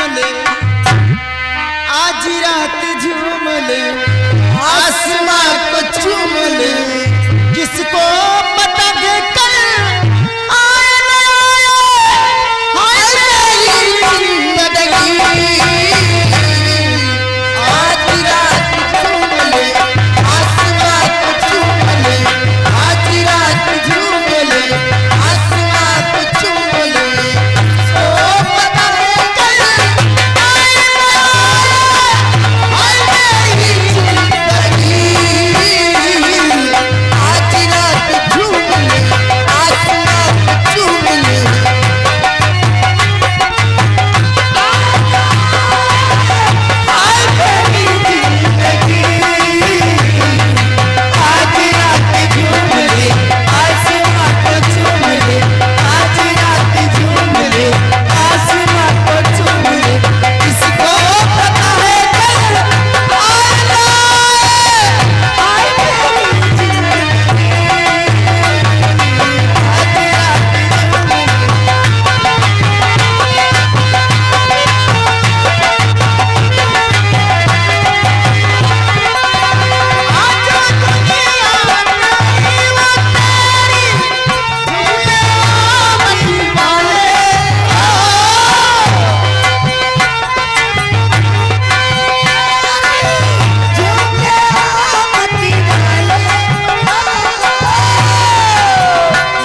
ले, आज रात झूम ले, आसमां को चूम ले, किसको पता है कल आए न आए, हाय मेरी जिंदगी। आज रात झूम ले, आसमां को चूम ले, आज रात झूम ले, आसमां को चूम ले, किसको पता है कल आए न आए, हाय मेरी जिंदगी। आज रात झूम ले, आसमां को चूम ले, हाय मेरी जिंदगी। आज रात झूम ले, आसमां को चूम ले, आज रात झूम ले, आसमां को चूम ले, किसको पता है कल आए न आए, हाय मेरी जिंदगी। आज रात झूम ले, आज दुनिया नहीं वो तेरी, झूले आमती वाले, झूले आमती वाले,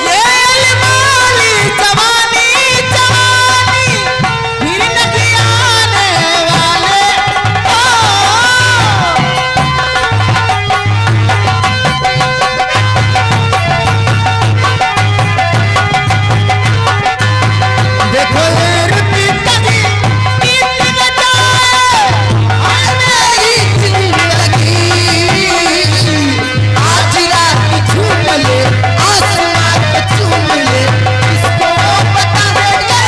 ये अलमाली जवानी जवानी फिर नहीं आने वाले। देखो ये रुपी कभी बीत न जाए, हाय मेरी जिंदगी। आज रात झूम ले, आसमां को चूम ले, किसको पता है ये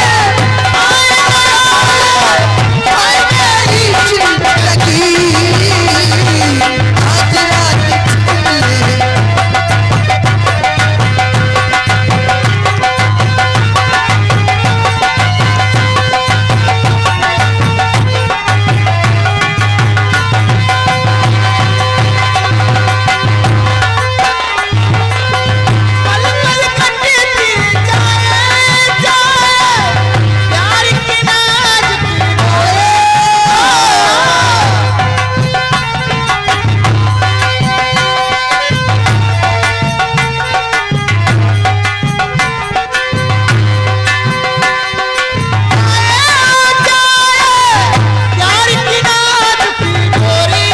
आए न आए, हाय मेरी जिंदगी। आज रात झूम ले, पल पल कटती जाए जाए, प्यार की नाज की डोरे। प्यार की नाज की डोरी,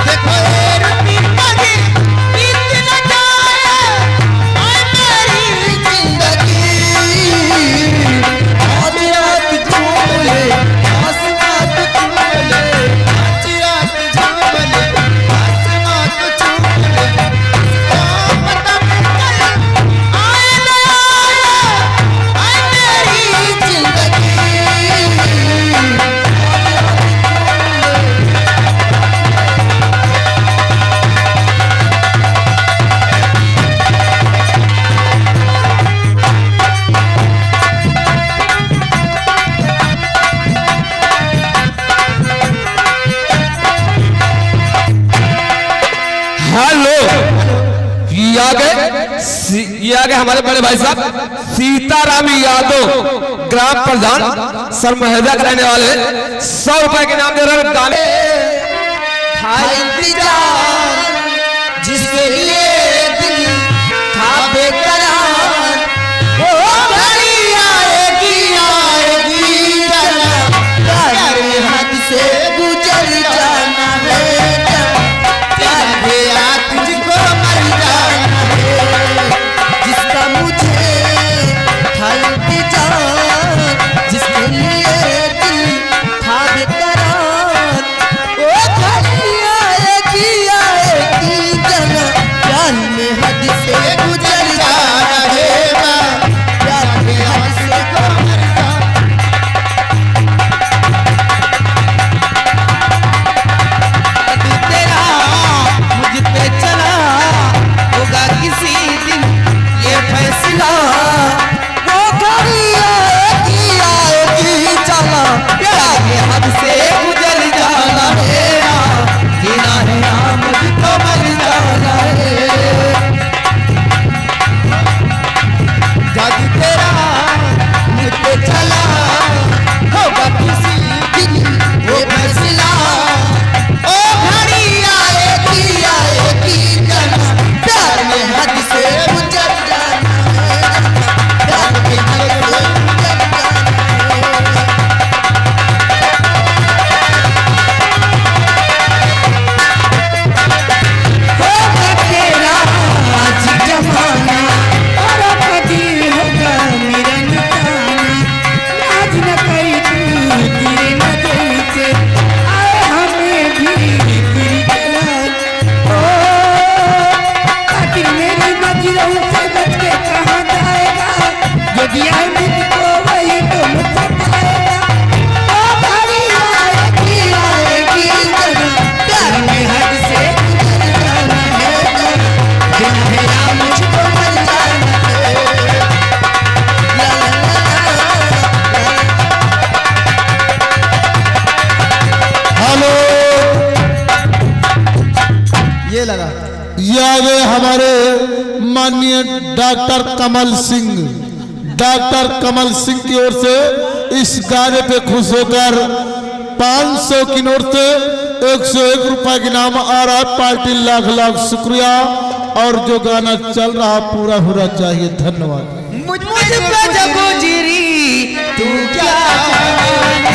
देखो ये रुपी कभी बीत न जाए, हाय मेरी जिंदगी। आज रात झूम ले, आसमां को चूम ले, आज रात झूम ले, आसमां को चूम ले, किसको पता है कल आए न आए, हाय मेरी जिंदगी। हेलो, ये आगे हमारे बड़े भाई साहब सीताराम यादव, ग्राम प्रधान सरमहदा के रहने वाले, 100 रुपए के नाम दे रहे हैं गाने। था इंतजार जिसके लिए दिल था बेकरार, वो घड़ी आएगी आएगी जाना, तेरे हाथ से गुजर जाना है, चाहे आज तुझको मर जाना है। जिसका मुझे था इंतजार, जिसके लिए दिल था बेकरार, वो घड़ी आएगी आएगी जिया मुझको वही तुम सताएगा, ओ घड़ी आएगी आएगी जरूर, प्यार में हद से गुजर जाना है जरूर, बिन हैया मुझको मर जाना है। ला ला ला ला। हेलो, ये लगा ये आ गए हमारे माननीय डॉक्टर कमल सिंह। डॉक्टर कमल सिंह की ओर से इस गाने पे खुश होकर 500 की नोट से 101 रुपए के नाम आ रहा है। पार्टी लाख लाख शुक्रिया। और जो गाना चल रहा पूरा होना चाहिए। धन्यवाद। मुझ पे जब गुजरी तू क्या जाने,